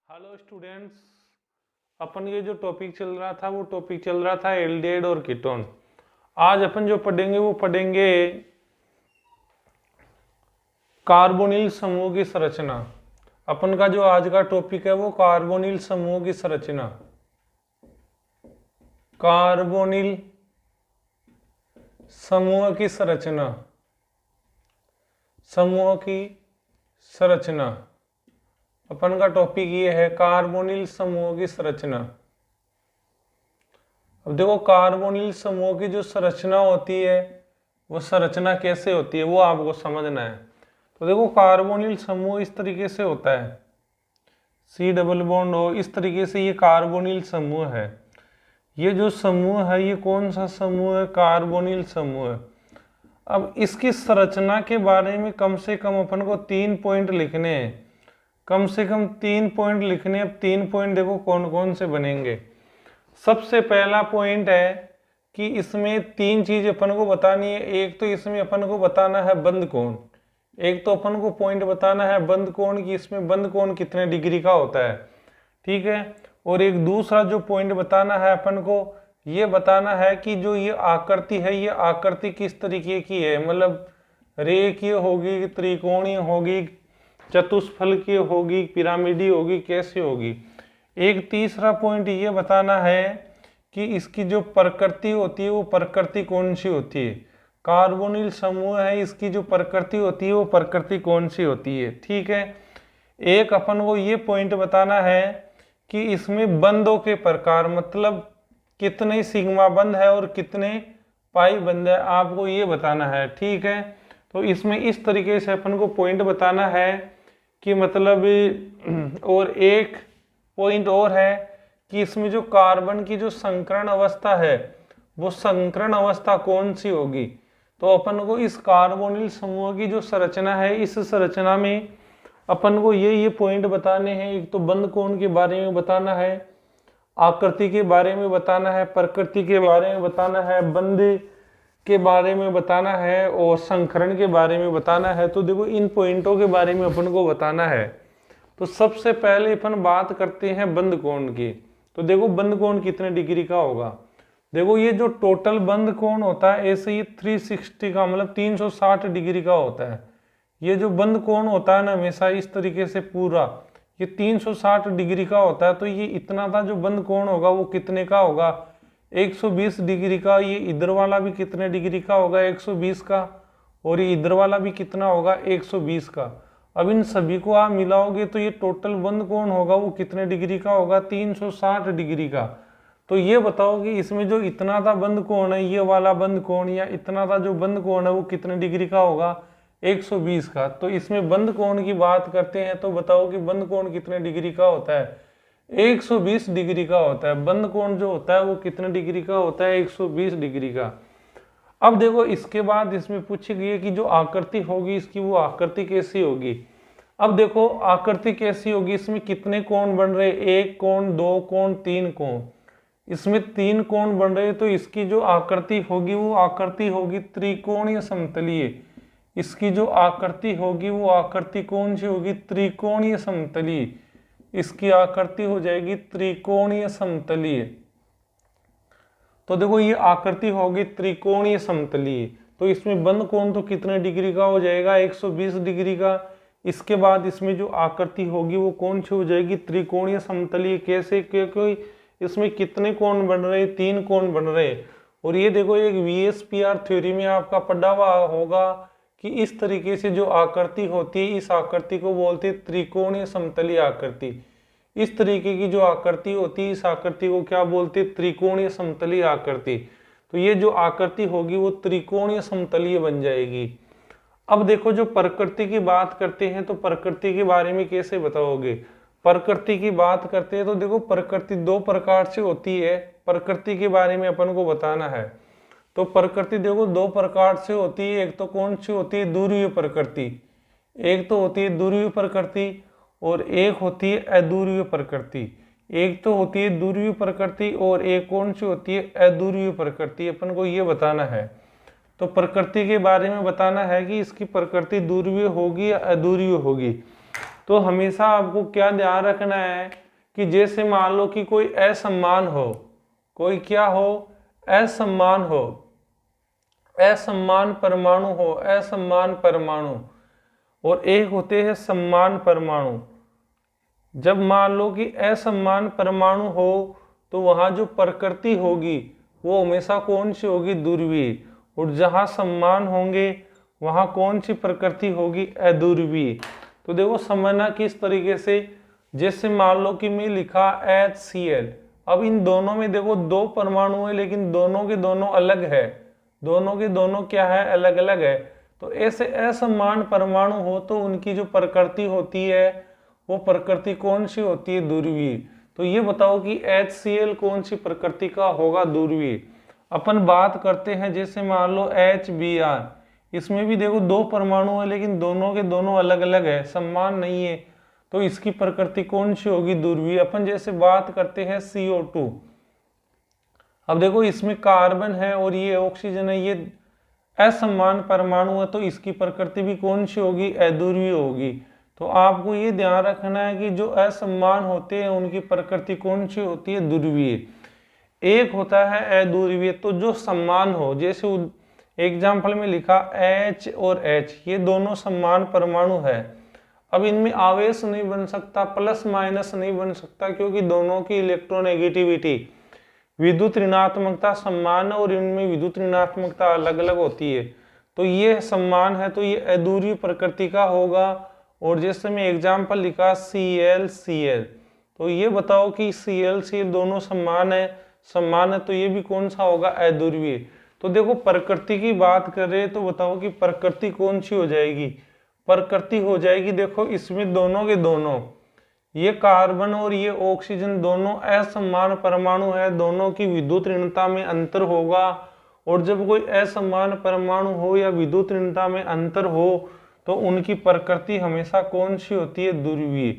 Hello students, अपन ये जो topic चल रहा था वो टॉपिक चल रहा था एल्डिहाइड और कीटोन। आज अपन जो पढ़ेंगे वो पढ़ेंगे कार्बोनिल समूह की संरचना। अपन का जो आज का टॉपिक है वो कार्बोनिल समूह की संरचना। कार्बोनिल समूह की संरचना, समूह की संरचना। अपन का टॉपिक ये है कार्बोनिल समूह की संरचना। अब देखो कार्बोनिल समूह की जो संरचना होती है वो संरचना कैसे होती है वो आपको समझना है। तो देखो कार्बोनिल समूह इस तरीके से होता है, C डबल बॉन्ड O, इस तरीके से ये कार्बोनिल समूह है। ये जो समूह है ये कौन सा समूह है? कार्बोनिल समूह है। अब इसकी संरचना के बारे में कम से कम अपन को 3 पॉइंट लिखने हैं, कम से कम 3 पॉइंट लिखने। अब 3 पॉइंट देखो कौन कौन से बनेंगे। सबसे पहला पॉइंट है कि इसमें 3 चीज अपन को बतानी है। एक तो इसमें अपन को बताना है बंद कोण, एक तो अपन को पॉइंट बताना है बंद कोण की इसमें बंद कोण कितने डिग्री का होता है, ठीक है। और एक दूसरा जो पॉइंट बताना है अपन को ये बताना है कि जो ये आकृति है ये आकृति किस तरीके की है, मतलब रेखीय होगी, त्रिकोणीय होगी, चतुष्फलकीय होगी, पिरामिडी होगी, कैसे होगी। एक तीसरा पॉइंट ये बताना है कि इसकी जो प्रकृति होती है वो प्रकृति कौन सी होती है। कार्बोनिल समूह है, इसकी जो प्रकृति होती है वो प्रकृति कौन सी होती है, ठीक है। एक अपन को ये पॉइंट बताना है कि इसमें बंदों के प्रकार, मतलब कितने सिग्मा बंद है और कितने पाई बंद है, आपको ये बताना है, ठीक है। तो इसमें इस तरीके से अपन को पॉइंट बताना है कि मतलब, और एक पॉइंट और है कि इसमें जो कार्बन की जो संकरण अवस्था है वो संकरण अवस्था कौन सी होगी। तो अपन को इस कार्बोनिल समूह की जो संरचना है इस संरचना में अपन को ये पॉइंट बताने हैं। एक तो बंद कोण के बारे में बताना है, आकृति के बारे में बताना है, प्रकृति के बारे में बताना है, बंद के बारे में बताना है और संकरण के बारे में बताना है। तो देखो इन पॉइंटों के बारे में अपन को बताना है। तो सबसे पहले अपन बात करते हैं बंद कोण की। तो देखो बंद कोण कितने डिग्री का होगा। देखो ये जो टोटल बंद कोण होता है ऐसे ये 360 का, मतलब 360 डिग्री का होता है। ये जो बंद कोण होता है ना हमेशा इस तरीके से पूरा ये 360 डिग्री का होता है। तो ये इतना था जो बंद कोण होगा वो कितने का होगा? 120 डिग्री का। ये इधर वाला भी कितने डिग्री का होगा? 120 का। और ये इधर वाला भी कितना होगा? 120 का। अब इन सभी को आप मिलाओगे तो ये टोटल बंद कोण होगा वो कितने डिग्री का होगा? 360 डिग्री का। तो ये बताओ कि इसमें जो इतना था बंद कोण है ये वाला बंद कोण या इतना था जो बंद कोण है वो कितने डिग्री का होगा? 120 का। तो इसमें बंद कोण की बात करते हैं तो बताओ कि बंद कोण कितने डिग्री का होता है? 120 डिग्री का होता है। बंद कोण जो होता है वो कितने डिग्री का होता है? 120 डिग्री का। अब देखो इसके बाद इसमें पूछी गई है कि जो आकृति होगी इसकी वो आकृति कैसी होगी। अब देखो आकृति कैसी होगी, इसमें कितने कोण बन रहे? 1 कोण, 2 कोण, 3 कोण। इसमें 3 कोण बन रहे तो इसकी जो आकृति होगी वो आकृति होगी त्रिकोणीय समतलीय। इसकी जो आकृति होगी वो आकृति कौन सी होगी? त्रिकोणीय समतलीय। इसकी आकृति हो जाएगी त्रिकोणीय समतलीय। तो देखो ये आकृति होगी त्रिकोणीय समतलीय। तो इसमें बंद कोण तो कितने डिग्री का हो जाएगा? 120 डिग्री का। इसके बाद इसमें जो आकृति होगी वो कौन सी हो जाएगी? त्रिकोणीय समतलीय। कैसे? क्योंकि इसमें कितने कोण बन रहे? 3 कोण बन रहे। और ये देखो एक VSPR थ्योरी में आपका पढ़ा हुआ होगा कि इस तरीके से जो आकृति होती है इस आकृति को बोलते हैं त्रिकोणीय समतलीय आकृति। इस तरीके की जो आकृति होती है इस आकृति को क्या बोलते हैं? त्रिकोणीय समतलीय आकृति। तो ये जो आकृति होगी वो त्रिकोणीय समतलीय बन जाएगी। अब देखो जो प्रकृति की बात करते हैं तो प्रकृति के बारे में कैसे बताओगे? प्रकृति की बात करते हैं तो देखो प्रकृति 2 प्रकार से होती है। प्रकृति के बारे में अपन को बताना है। तो प्रकृति देखो 2 प्रकार से होती है। एक तो कौन सी होती है? ध्रुवीय प्रकृति। एक तो होती है ध्रुवीय प्रकृति और एक होती है अध्रुवीय प्रकृति। एक तो होती है ध्रुवीय प्रकृति और एक कौन सी होती है? अध्रुवीय प्रकृति। अपन को ये बताना है। तो प्रकृति के बारे में बताना है कि इसकी प्रकृति ध्रुवीय होगी या अध्रुवीय होगी। तो हमेशा आपको क्या ध्यान रखना है कि जैसे मान लो कि कोई असम्मान हो, कोई क्या हो, असम्मान हो, असम्मान परमाणु हो, असम्मान परमाणु, और एक होते हैं सम्मान परमाणु। जब मान लो कि असम्मान परमाणु हो तो वहां जो प्रकृति होगी वो हमेशा कौन सी होगी, ध्रुवीय। और जहां सम्मान होंगे वहां कौन सी प्रकृति होगी, अध्रुवीय। तो देखो समझना किस तरीके से, जैसे मान लो कि मैं लिखा HCl, अब इन दोनों में देखो दो परमाणु है लेकिन दोनों के दोनों अलग है, दोनों के दोनों क्या है, अलग अलग है। तो ऐसे असमान परमाणु हो तो उनकी जो प्रकृति होती है वो प्रकृति कौन सी होती है, ध्रुवीय। तो ये बताओ कि HCl कौन सी प्रकृति का होगा, ध्रुवीय। अपन बात करते हैं जैसे मान लो HBr, इसमें भी देखो दो परमाणु है लेकिन दोनों के दोनों अलग अलग है, समान नहीं है, तो इसकी प्रकृति कौन सी होगी, ध्रुवीय। अपन जैसे बात करते हैं CO2, अब देखो इसमें कार्बन है और ये ऑक्सीजन है, ये असमान परमाणु है, तो इसकी प्रकृति भी कौन सी होगी, अध्रुवीय होगी। तो आपको ये ध्यान रखना है कि जो असमान होते हैं उनकी प्रकृति कौन सी होती है, ध्रुवीय। एक होता है अध्रुवीय, तो जो समान हो, जैसे एग्जाम्पल में लिखा H और H, ये दोनों समान परमाणु है। अब इनमें आवेश नहीं बन सकता, प्लस माइनस नहीं बन सकता, क्योंकि दोनों की इलेक्ट्रोनेगेटिविटी, विद्युत ऋणात्मकता समान है और इनमें विद्युत ऋणात्मकता अलग अलग होती है। तो ये समान है तो ये अध्रुवीय प्रकृति का होगा। और जैसे मैं एग्जाम्पल लिखा ClCl, तो ये बताओ कि ClCl दोनों समान है तो ये भी कौन सा होगा, अध्रुवीय। तो देखो प्रकृति की बात कर रहे हैं तो बताओ कि प्रकृति कौन सी हो जाएगी, प्रकृति हो जाएगी, देखो इसमें दोनों के दोनों, ये कार्बन और ये ऑक्सीजन दोनों असमान परमाणु है, दोनों की विद्युत ऋणता में अंतर होगा। और जब कोई असमान परमाणु हो या विद्युत ऋणता में अंतर हो तो उनकी प्रकृति हमेशा कौन सी होती है, ध्रुवीय।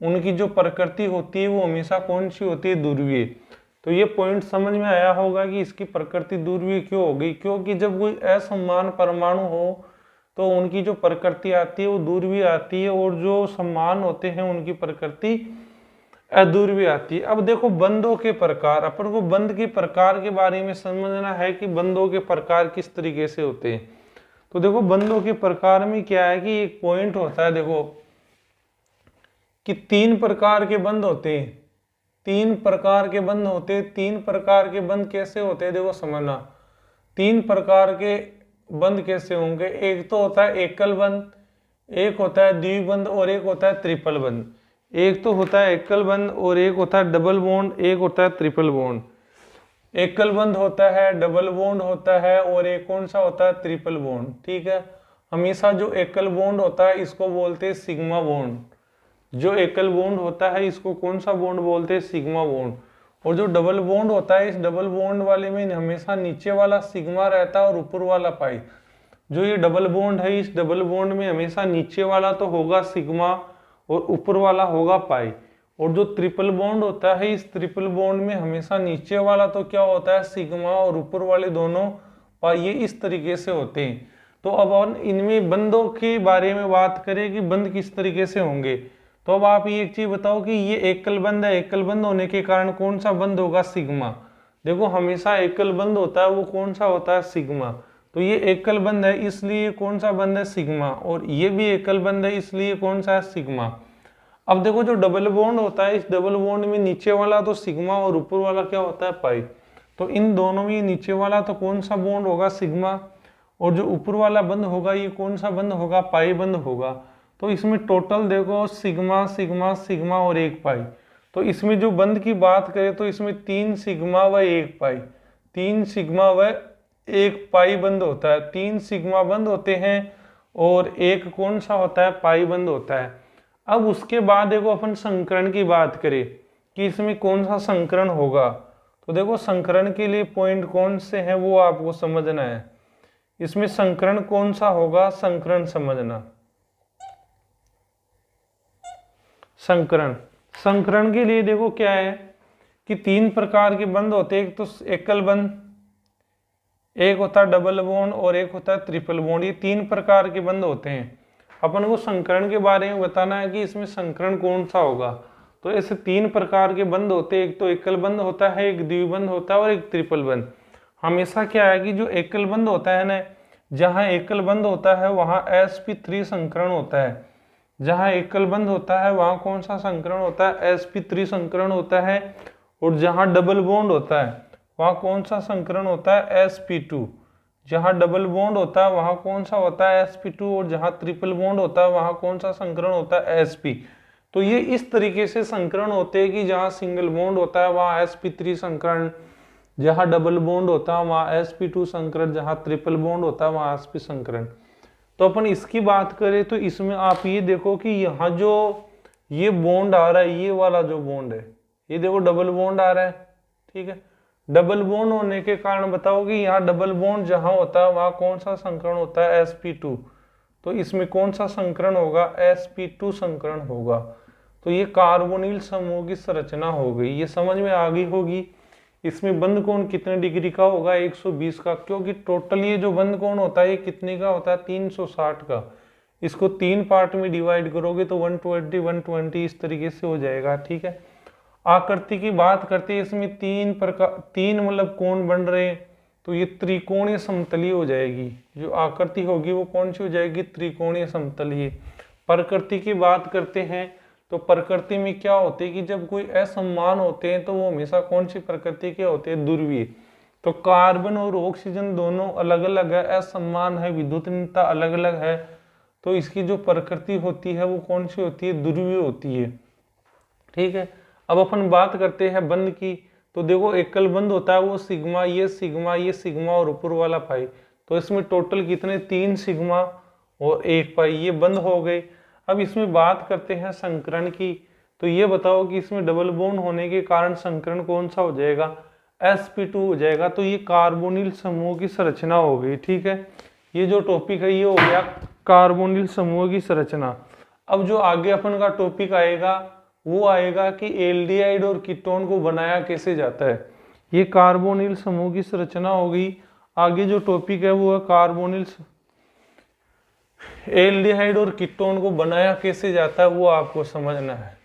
उनकी जो प्रकृति होती है वो हमेशा कौन सी होती है, ध्रुवीय। तो ये पॉइंट समझ में आया होगा कि इसकी प्रकृति ध्रुवीय क्यों हो गई, क्योंकि जब कोई असमान परमाणु हो तो उनकी जो प्रकृति आती है वो ध्रुवीय आती है, और जो समान होते हैं उनकी प्रकृति अध्रुवीय आती है। अब देखो बंधों के प्रकार, अपन को बंध के प्रकार के बारे में समझना है कि बंधों के प्रकार किस तरीके से होते हैं। तो देखो बंधों के प्रकार में क्या है कि एक पॉइंट होता है, देखो कि 3 प्रकार के बंध होते हैं, 3 प्रकार के बंध होते हैं। 3 प्रकार के बंध कैसे होते हैं, देखो समझना, 3 प्रकार के बंध कैसे होंगे। एक तो होता है एकल बंध, एक होता है द्विबंध और एक होता है ट्रिपल बंध। एक तो होता है एकल बंध और एक होता है डबल बॉन्ड, एक होता है ट्रिपल बॉन्ड। एकल बंध होता है, डबल बॉन्ड होता है और एक कौन सा होता है, ट्रिपल बॉन्ड। ठीक है, हमेशा जो एकल बॉन्ड होता है इसको बोलते हैं सिग्मा बॉन्ड, जो एकल बॉन्ड होता है इसको कौन सा बॉन्ड बोलते हैं, सिग्मा बॉन्ड। और जो डबल बॉन्ड होता है, इस डबल बॉन्ड वाले में हमेशा नीचे वाला सिग्मा रहता है और ऊपर वाला पाई। जो ये डबल बॉन्ड है, इस डबल बॉन्ड में हमेशा नीचे वाला तो होगा सिग्मा और ऊपर वाला होगा पाई। और जो ट्रिपल बॉन्ड होता है, इस ट्रिपल बॉन्ड में हमेशा नीचे वाला तो क्या होता है, सिग्मा, और ऊपर वाले दोनों पाई। ये इस तरीके से होते हैं। तो अब इनमें बंधों के बारे में बात करें कि बंध किस तरीके से होंगे। तो अब आप ये एक चीज बताओ कि ये एकल बंध है, एकल बंध होने के कारण कौन सा बंध होगा, सिग्मा। देखो हमेशा एकल बंध होता है वो कौन सा होता है, सिग्मा। तो ये एकल बंध है इसलिए कौन सा बंध है, सिग्मा। और ये भी एकल बंध है इसलिए कौन सा है, सिग्मा। अब देखो जो डबल बॉन्ड होता है, इस डबल बॉन्ड में नीचे वाला तो सिग्मा और ऊपर वाला क्या होता है, पाई। तो इन दोनों में नीचे वाला तो कौन सा बॉन्ड होगा, सिग्मा, और जो ऊपर वाला बंध होगा ये कौन सा बंध होगा, पाई बंध होगा। तो इसमें टोटल देखो सिग्मा सिग्मा सिग्मा और 1 पाई। तो इसमें जो बंध की बात करें तो इसमें 3 सिग्मा व 1 पाई, 3 सिग्मा व 1 पाई बंध होता है। 3 सिग्मा बंध होते हैं और एक कौन सा होता है, पाई बंध होता है। अब उसके बाद देखो अपन संकरण की बात करें कि इसमें कौन सा संकरण होगा। तो देखो संकरण के लिए पॉइंट कौन से हैं वो आपको समझना है। इसमें संकरण कौन सा होगा, संकरण समझना। संकरण के लिए देखो क्या है कि 3 प्रकार के बंध होते हैं। एक तो एकल बंध, एक होता है डबल बॉन्ड और एक होता है ट्रिपल बॉन्ड। ये 3 प्रकार के बंध होते हैं। अपन को संकरण के बारे में बताना है कि इसमें संकरण कौन सा होगा। तो ऐसे 3 प्रकार के बंध होते हैं, एक तो एकल बंध होता है, एक द्विबंध होता है और एक ट्रिपल बंध। हमेशा क्या है कि जो एकल बंध होता है ना, जहां एकल बंध होता है वहां sp3 संकरण होता है। जहां एकल बंध होता है वहां कौन सा संकरण होता है, sp3 संकरण होता है। और जहां डबल बॉन्ड होता है वहां कौन सा संकरण होता है, sp2। जहां डबल बॉन्ड होता है वहां कौन सा होता है, sp2। और जहां ट्रिपल बॉन्ड होता है वहां कौन सा संकरण होता है, sp। तो ये इस तरीके से संकरण होते हैं कि जहां सिंगल बॉन्ड होता है वहां sp3 संकरण, जहां डबल बॉन्ड होता है वहां sp2 संकरण, जहां ट्रिपल बॉन्ड होता है वहां sp संकरण। तो अपन इसकी बात करें तो इसमें आप ये देखो कि यहाँ जो ये बॉन्ड आ रहा है, ये वाला जो बॉन्ड है, ये देखो डबल बॉन्ड आ रहा है, ठीक है। डबल बॉन्ड होने के कारण बताओ कि यहाँ डबल बॉन्ड जहां होता है वहां कौन सा संकरण होता है, sp2। तो इसमें कौन सा संकरण होगा, sp2 संकरण होगा। तो ये कार्बोनिल समूह की संरचना हो गई, ये समझ में आ गई होगी। इसमें बंध कोण कितने डिग्री का होगा, 120 का, क्योंकि टोटल ये जो बंध कोण होता है ये कितने का होता है, 360 का। इसको 3 पार्ट में डिवाइड करोगे तो 120 120 इस तरीके से हो जाएगा, ठीक है। आकृति की बात करते हैं, इसमें 3 मतलब कोण बन रहे हैं, तो ये त्रिकोणीय समतलीय हो जाएगी। जो आकृति होगी वो कौन सी हो जाएगी, त्रिकोणीय समतलीय। प्रकृति की बात करते हैं तो प्रकृति में क्या होते हैं कि जब कोई असमान होते हैं तो वो हमेशा कौन सी प्रकृति के होते हैं, ध्रुवीय। तो कार्बन और ऑक्सीजन दोनों अलग अलग है, असमान है, विद्युतनीयता अलग अलग है। तो इसकी जो प्रकृति होती है वो कौन सी होती है, ध्रुवीय होती है, ठीक है। अब अपन बात करते हैं बंध की। तो देखो एकल बंध होता है वो सिग्मा, ये सिग्मा, ये सिग्मा और ऊपर वाला पाई। तो इसमें टोटल कितने, 3 सिग्मा और 1 पाई, ये बंध हो गए। अब इसमें बात करते हैं संकरण की। तो ये बताओ कि इसमें डबल बॉन्ड होने के कारण संकरण कौन सा हो जाएगा, sp2 हो जाएगा। तो ये कार्बोनिल समूह की संरचना हो गई, ठीक है। ये जो टॉपिक है ये हो गया कार्बोनिल समूह की संरचना। अब जो आगे अपन का टॉपिक आएगा वो आएगा कि एल्डिहाइड और कीटोन को बनाया कैसे जाता है। ये कार्बोनिल समूह की संरचना हो गई। आगे जो टॉपिक है वो है कार्बोनिल एल्डिहाइड और कीटोन को बनाया कैसे जाता है, वो आपको समझना है।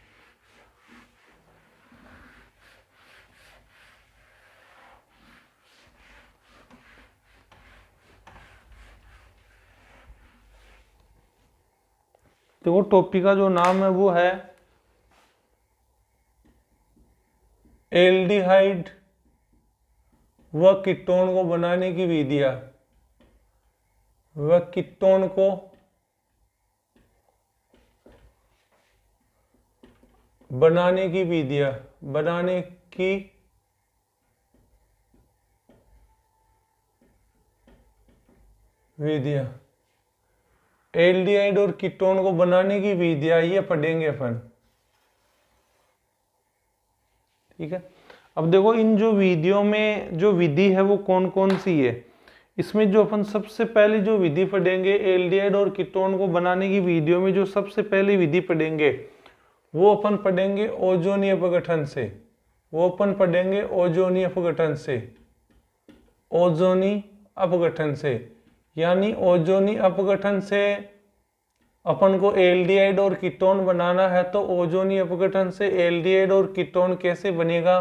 देखो टॉपिक का जो नाम है वो है एल्डिहाइड व कीटोन को बनाने की विधियां, व कीटोन को बनाने की विधियां, बनाने की विधियां, एल्डिहाइड और कीटोन को बनाने की विधियां ये पढ़ेंगे अपन, ठीक है। अब देखो इन जो विधियों में जो विधि है वो कौन कौन सी है। इसमें जो अपन सबसे पहले जो विधि पढ़ेंगे एल्डिहाइड और कीटोन को बनाने की विधियों में जो सबसे पहली विधि पढ़ेंगे वो अपन पढ़ेंगे ओजोनी अपघटन से। वो अपन पढ़ेंगे ओजोनी अपघटन से, ओजोनी अपघटन से। यानी ओजोनी अपघटन से अपन को एल्डिहाइड और कीटोन बनाना है तो ओजोनी अपघटन से एल्डिहाइड और कीटोन कैसे बनेगा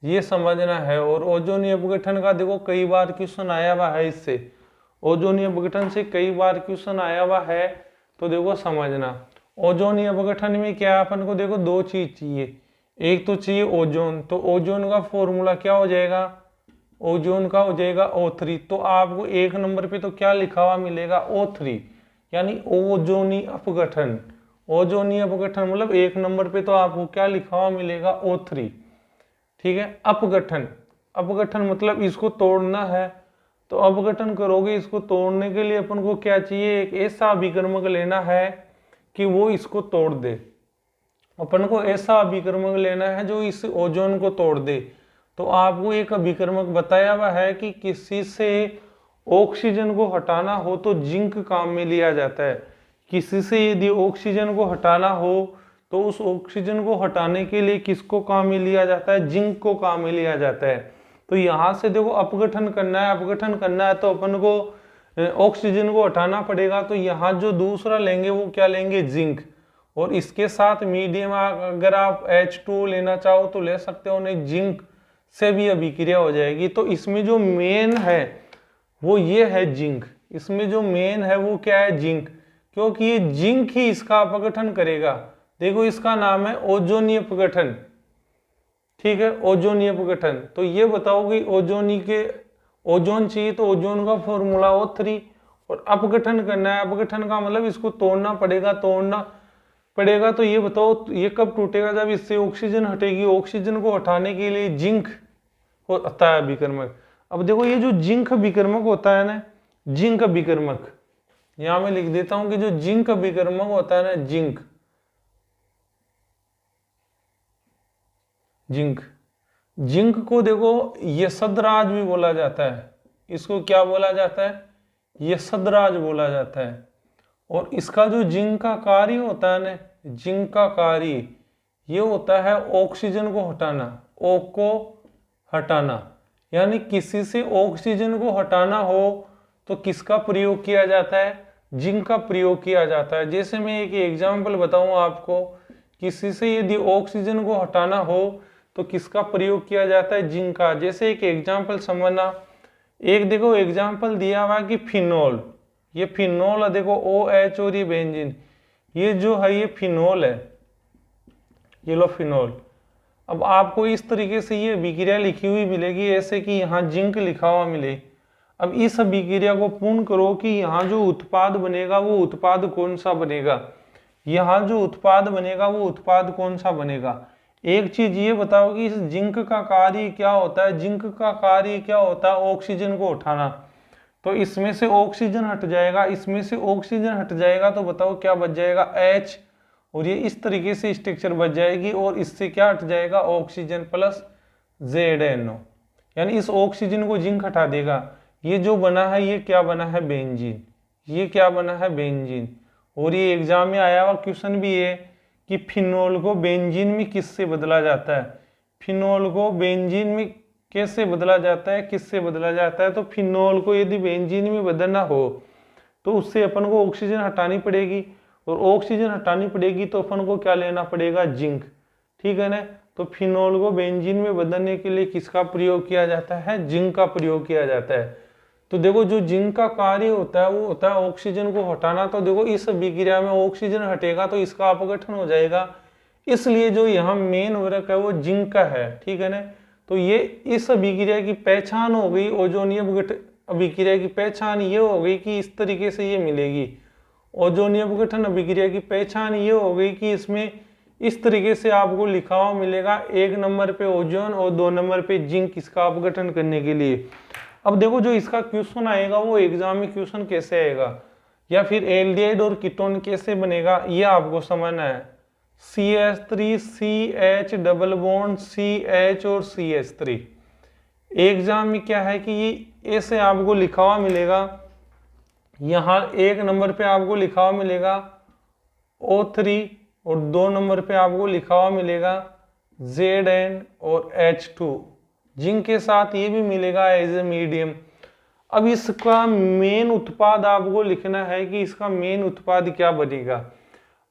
ये समझना है। और ओजोनी अपघटन का देखो कई बार क्वेश्चन आया हुआ है, इससे ओजोनी अपघटन से कई बार क्वेश्चन आया हुआ है, तो देखो समझना। ओजोनी अपघटन में क्या अपन को देखो 2 चीज चाहिए, एक तो चाहिए ओजोन। तो ओजोन का फॉर्मूला क्या हो जाएगा, ओजोन का हो जाएगा O3। तो आपको 1 नंबर पे तो क्या लिखा हुआ मिलेगा, O3, यानी ओजोनी अपघटन। ओजोनी अपघटन मतलब 1 नंबर पे तो आपको क्या लिखा हुआ मिलेगा, O3, ठीक है। अपघटन, अपघटन मतलब इसको तोड़ना है, तो अपघटन करोगे। इसको तोड़ने के लिए अपन को क्या चाहिए, एक ऐसा अभिकर्मक लेना है कि वो इसको तोड़ दे। अपन को ऐसा अभिकर्मक लेना है जो इस ओजोन को तोड़ दे। तो आपको एक अभिकर्मक बताया हुआ है कि किसी से ऑक्सीजन को हटाना हो तो जिंक काम में लिया जाता है। किसी से यदि ऑक्सीजन को हटाना हो तो उस ऑक्सीजन को हटाने के लिए किसको काम में लिया जाता है, जिंक को काम में लिया जाता है। तो यहां से देखो अपघटन करना है, अपघटन करना है तो अपन को ऑक्सीजन को हटाना पड़ेगा, तो यहाँ जो दूसरा लेंगे वो क्या लेंगे, जिंक। और इसके साथ मीडियम अगर आप H2 लेना चाहो तो ले सकते हो, नहीं जिंक से भी अभिक्रिया हो जाएगी। तो इसमें जो मेन है वो ये है जिंक, इसमें जो मेन है वो क्या है, जिंक, क्योंकि ये जिंक ही इसका अपघटन करेगा। देखो इसका नाम है ओजोनीय अपघटन, ठीक है, ओजोनीय अपघटन। तो ये बताओ कि ओजोन चाहिए तो ओजोन का फॉर्मूला O3, और अपघटन करना है, अपघटन का मतलब इसको तोड़ना पड़ेगा। तो ये बताओ ये कब टूटेगा, जब इससे ऑक्सीजन हटेगी। ऑक्सीजन को हटाने के लिए जिंक होता है अभिकर्मक। अब देखो ये जो जिंक अभिकर्मक होता है ना, जिंक अभिकर्मक, यहां मैं लिख देता हूं कि जो जिंक अभिकर्मक होता है ना, जिंक को देखो यशदराज भी बोला जाता है। इसको क्या बोला जाता है, यशदराज बोला जाता है। और इसका जो जिंक का कार्य होता है ना, जिंक का कार्य ये होता है ऑक्सीजन को हटाना, O को हटाना। यानी किसी से ऑक्सीजन को हटाना हो तो किसका प्रयोग किया जाता है, जिंक का प्रयोग किया जाता है। जैसे मैं एक एग्जाम्पल बताऊं आपको, किसी से यदि ऑक्सीजन को हटाना हो तो किसका प्रयोग किया जाता है, जिंक का। जैसे एक एग्जाम्पल समझना, एक देखो एग्जाम्पल दिया हुआ कि फिनोल, ये फिनोल है, देखो OH और ये बेंजीन, ये जो है ये फिनोल है, ये लो फिनोल। अब आपको इस तरीके से ये अभिक्रिया लिखी हुई मिलेगी, ऐसे कि यहाँ जिंक लिखा हुआ मिले। अब इस अभिक्रिया को पूर्ण करो कि यहाँ जो उत्पाद बनेगा वो उत्पाद कौन सा बनेगा, यहाँ जो उत्पाद बनेगा वो उत्पाद कौन सा बनेगा। एक चीज ये बताओ कि इस जिंक का कार्य क्या होता है, जिंक का कार्य क्या होता है, ऑक्सीजन को उठाना। तो इसमें से ऑक्सीजन हट जाएगा, इसमें से ऑक्सीजन हट जाएगा, तो बताओ क्या बच जाएगा, H, और ये इस तरीके से स्ट्रक्चर बच जाएगी। और इससे क्या हट जाएगा, ऑक्सीजन प्लस ZNO, यानी इस ऑक्सीजन को जिंक हटा देगा। ये जो बना है ये क्या बना है, बेंजीन, ये क्या बना है, बेंजीन। और ये एग्जाम में आया हुआ क्वेश्चन भी है कि फिनोल को बेंजीन में किससे बदला जाता है, फिनोल को बेंजीन में कैसे बदला जाता है, किससे बदला जाता है। तो फिनोल को यदि बेंजीन में बदलना हो तो उससे अपन को ऑक्सीजन हटानी पड़ेगी, और ऑक्सीजन हटानी पड़ेगी तो अपन को क्या लेना पड़ेगा, जिंक, ठीक है ना। तो फिनोल को बेंजीन में बदलने के लिए किसका प्रयोग किया जाता है, जिंक का प्रयोग किया जाता है। तो देखो जो जिंक का कार्य होता है वो होता है ऑक्सीजन को हटाना। तो देखो इस अभिक्रिया में ऑक्सीजन हटेगा तो इसका अपघटन हो जाएगा, इसलिए जो यहाँ मेन वरक है वो जिंक का है, ठीक है ना। तो ये इस अभिक्रिया की पहचान हो गई, ओजोनीय अभिक्रिया की पहचान ये हो गई कि इस तरीके से ये मिलेगी। ओजोनीय अपघटन अभिक्रिया की पहचान ये हो गई कि इसमें इस तरीके से आपको लिखा हुआ मिलेगा, 1 नंबर पे ओजोन और 2 नंबर पे जिंक इसका अपघटन करने के लिए। अब देखो जो इसका क्वेश्चन आएगा वो एग्जाम में क्वेश्चन कैसे आएगा, या फिर एल्डिहाइड और कीटोन कैसे बनेगा, ये आपको समझना है। CH3 CH double bond CH और CH3। एग्जाम में क्या है कि ये ऐसे आपको लिखा हुआ मिलेगा, यहाँ 1 नंबर पे आपको लिखा हुआ मिलेगा O3, और 2 नंबर पे आपको लिखा हुआ मिलेगा Zn और H2। जिंक के साथ ये भी मिलेगा एज ए मीडियम। अब इसका मेन उत्पाद आपको लिखना है कि इसका मेन उत्पाद क्या बनेगा।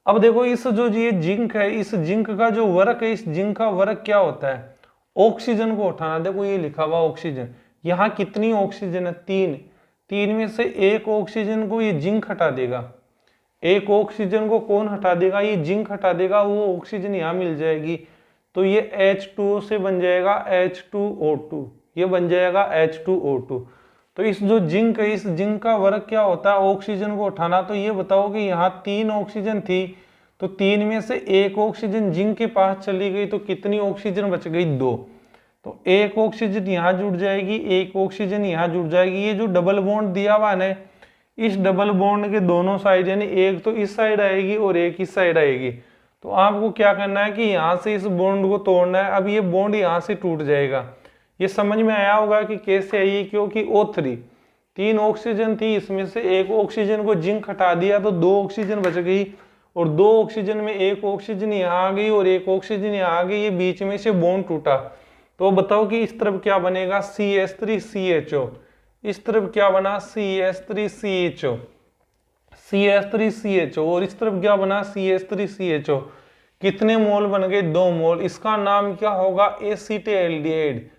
अब देखो इस जो ये जिंक है, इस जिंक का जो वर्क है, इस जिंक का वर्क क्या होता है, ऑक्सीजन को उठाना। देखो ये लिखा हुआ ऑक्सीजन, यहाँ कितनी ऑक्सीजन है, 3 में से 1 ऑक्सीजन को ये जिंक हटा देगा। 1 ऑक्सीजन को कौन हटा देगा, ये जिंक हटा देगा, वो ऑक्सीजन यहाँ मिल जाएगी। तो ये H2O से बन जाएगा H2O2, ये बन जाएगा H2O2। तो इस जो जिंक है, इस जिंक का वर्क क्या होता है, ऑक्सीजन को उठाना। तो ये बताओ कि यहाँ 3 ऑक्सीजन थी, तो 3 में से 1 ऑक्सीजन जिंक के पास चली गई, तो कितनी ऑक्सीजन बच गई, 2। तो 1 ऑक्सीजन यहाँ जुड़ जाएगी, 1 ऑक्सीजन यहाँ जुड़ जाएगी। ये जो डबल बॉन्ड दिया हुआ है, इस डबल बॉन्ड के दोनों साइड, यानी एक तो इस साइड आएगी और एक इस साइड आएगी। तो आपको क्या करना है कि यहाँ से इस बॉन्ड को तोड़ना है। अब ये बॉन्ड यहाँ से टूट जाएगा। ये समझ में आया होगा कि कैसे आई, क्योंकि O3 3 ऑक्सीजन थी, इसमें से 1 ऑक्सीजन को जिंक हटा दिया तो 2 ऑक्सीजन बच गई, और 2 ऑक्सीजन में 1 ऑक्सीजन यहाँ आ गई और 1 ऑक्सीजन यहाँ आ गई, ये बीच में से बॉन्ड टूटा। तो बताओ कि इस तरफ क्या बनेगा, CH3 CHO। इस तरफ क्या बना CH3CHO, CH3CHO, और इस तरफ क्या बना CH3CHO। कितने मोल बन गए? 2 मोल। इसका नाम क्या होगा? एसिटेल्डिहाइड।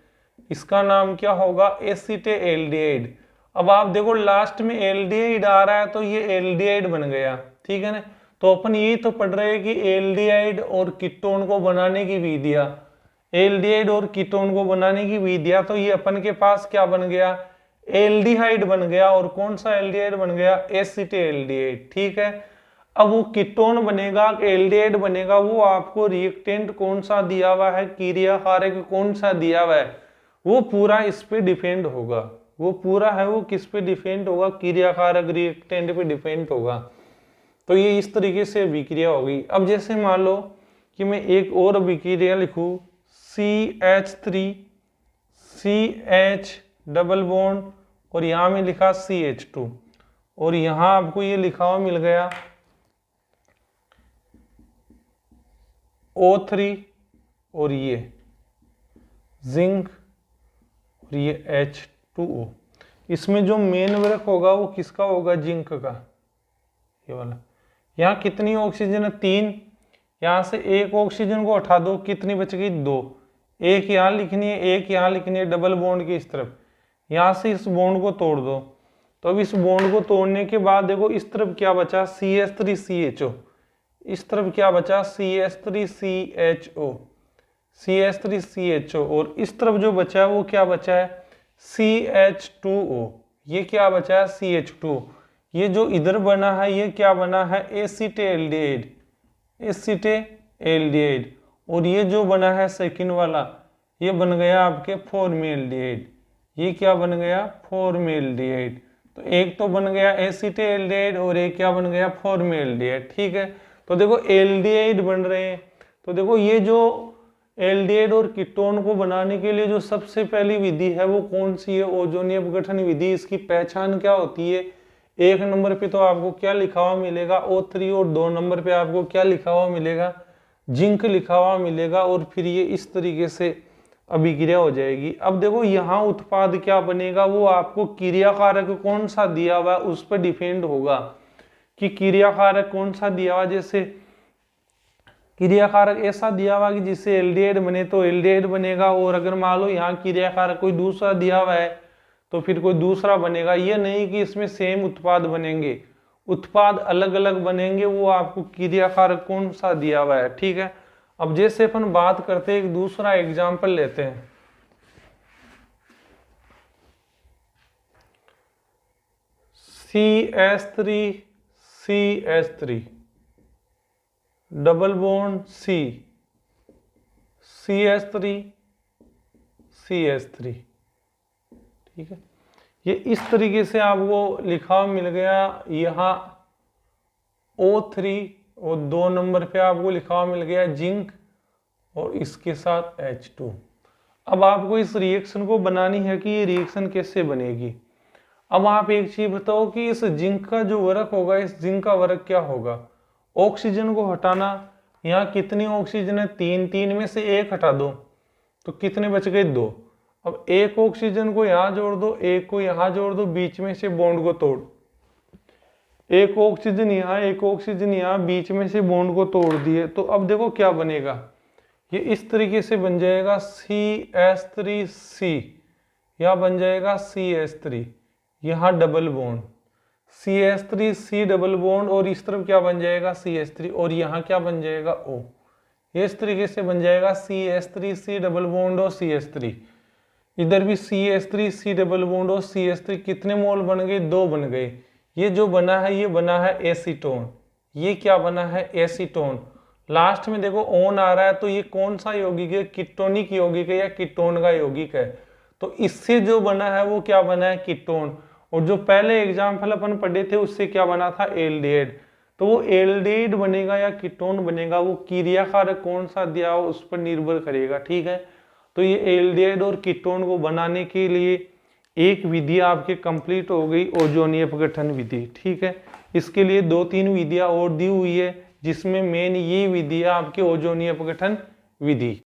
इसका नाम क्या होगा? एसिटेल्डिहाइड। अब आप देखो लास्ट में एल्डिहाइड आ रहा है तो ये एल्डिहाइड बन गया, ठीक है ना। तो अपन यही तो पढ़ रहे हैं कि एल्डिहाइड और कीटोन को बनाने की विधियां, एल्डिहाइड और कीटोन को बनाने की विधियां। तो ये अपन के पास क्या बन गया? एल्डिहाइड बन गया। और कौन सा एल्डिहाइड बन गया? एसिटेल्डिहाइड, ठीक है। अब वो कीटोन बनेगा, एल्डिहाइड बनेगा, वो आपको रिएक्टेंट कौन सा दिया हुआ है, क्रिया कारक कौन सा दिया हुआ है, वो पूरा इस पे डिपेंड होगा। वो पूरा है वो किस पे डिपेंड होगा? क्रिया कारक रिएक्टेंट पे डिपेंड होगा। तो ये इस तरीके से अभिक्रिया होगी। अब जैसे मान लो कि मैं एक और अभिक्रिया लिखूं, CH3 CH डबल बॉन्ड, और यहां में लिखा CH2, और यहां आपको ये लिखा हुआ मिल गया O3, और ये जिंक, और ये H2O। इसमें जो मेन वर्क होगा वो किसका होगा? जिंक का, ये वाला। यहाँ कितनी ऑक्सीजन है? 3। यहाँ से एक ऑक्सीजन को हटा दो, कितनी बच गई? 2। एक यहाँ लिखनी है, एक यहाँ लिखनी है, डबल बॉन्ड की इस तरफ। यहाँ से इस बॉन्ड को तोड़ दो। तो अब इस बॉन्ड को तोड़ने के बाद देखो इस तरफ क्या बचा? CH3CHO। इस तरफ क्या बचा? CH3CHO, CH3CHO। और इस तरफ जो बचा है वो क्या बचा है? CH2O। ये क्या बचा है? CH2। ये जो इधर बना है ये क्या बना है? Acetaldehyde, acetaldehyde. और ये जो बना है सेकंड वाला, ये बन गया आपके फॉर्मेल्डिहाइड। ये क्या बन गया? फॉर्मेल्डिहाइड। तो एक तो बन गया एसिटेल्डिहाइड और एक क्या बन गया? फॉर्मेल्डिहाइड, ठीक है। तो देखो एल्डिहाइड बन रहे हैं। तो देखो ये जो एल्डिहाइड और कीटोन को बनाने के लिए जो सबसे पहली विधि है वो कौन सी है? ओजोनीय अपघटन विधि। इसकी पहचान क्या होती है? 1 नंबर पे तो आपको क्या लिखा हुआ मिलेगा? O3, और 2 नंबर पे आपको क्या लिखा हुआ मिलेगा? जिंक लिखा हुआ मिलेगा। और फिर ये इस तरीके से अभिक्रिया हो जाएगी। अब देखो यहाँ उत्पाद क्या बनेगा, वो आपको क्रिया कारक कौन सा दिया हुआ है उस पर डिपेंड होगा कि क्रिया कारक कौन सा दिया हुआ। जैसे क्रिया कारक ऐसा दिया हुआ कि जिससे एल्डिहाइड बने तो एल्डिहाइड बनेगा, और अगर मान लो यहाँ क्रिया कारक कोई दूसरा दिया हुआ है तो फिर कोई दूसरा बनेगा। ये नहीं कि इसमें सेम उत्पाद बनेंगे, उत्पाद अलग अलग बनेंगे। वो आपको क्रिया कारक कौन सा दिया हुआ है, ठीक है। अब जैसे अपन बात करते हैं, एक दूसरा एग्जाम्पल लेते हैं। CH3CH3 double bond C, CH3CH3, ठीक है। ये इस तरीके से आपको लिखा मिल गया। यहाँ O3 और 2 नंबर पे आपको लिखा मिल गया जिंक, और इसके साथ H2। अब आपको इस रिएक्शन को बनानी है कि ये रिएक्शन कैसे बनेगी। अब आप एक चीज बताओ कि इस जिंक का जो वर्क होगा, इस जिंक का वर्क क्या होगा? ऑक्सीजन को हटाना। यहाँ कितनी ऑक्सीजन है? 3। 3 में से 1 हटा दो तो कितने बच गए? 2। अब एक ऑक्सीजन को यहाँ जोड़ दो, एक को यहाँ जोड़ दो, बीच में से बॉन्ड को तोड़। एक ऑक्सीजन यहाँ, एक ऑक्सीजन यहाँ, बीच में से बॉन्ड को तोड़ दिए। तो अब देखो क्या बनेगा, ये इस तरीके से बन जाएगा CH3C, यहाँ बन जाएगा CH3, यहाँ double bond CH3C double bond, और इस तरफ क्या बन जाएगा? CH3, और यहाँ क्या बन जाएगा? O। ये इस तरीके से बन जाएगा CH3C डबल बॉन्ड और CH3। इधर भी CH3C डबल बॉन्ड और CH3। कितने मोल बन गए? 2 बन गए। ये जो बना है ये बना है एसीटोन। ये क्या बना है? एसीटोन। लास्ट में देखो ओन आ रहा है, तो ये कौन सा यौगिक है? कीटोनिक यौगिक है या कीटोन का यौगिक है। तो इससे जो बना है वो क्या बना है? कीटोन। और जो पहले एग्जाम्पल अपन पढ़े थे उससे क्या बना था? एल्डिहाइड। तो वो एल्डिहाइड बनेगा या कीटोन बनेगा, वो क्रिया कारक कौन सा दिया हो उस पर निर्भर करेगा, ठीक है। तो ये एल्डिहाइड और कीटोन को बनाने के लिए एक विधि आपके कंप्लीट हो गई, ओजोनीय अपघटन विधि, ठीक है। इसके लिए 2-3 विधियां और दी हुई है, जिसमें मेन ये विधि है आपके ओजोनीय अपघटन विधि।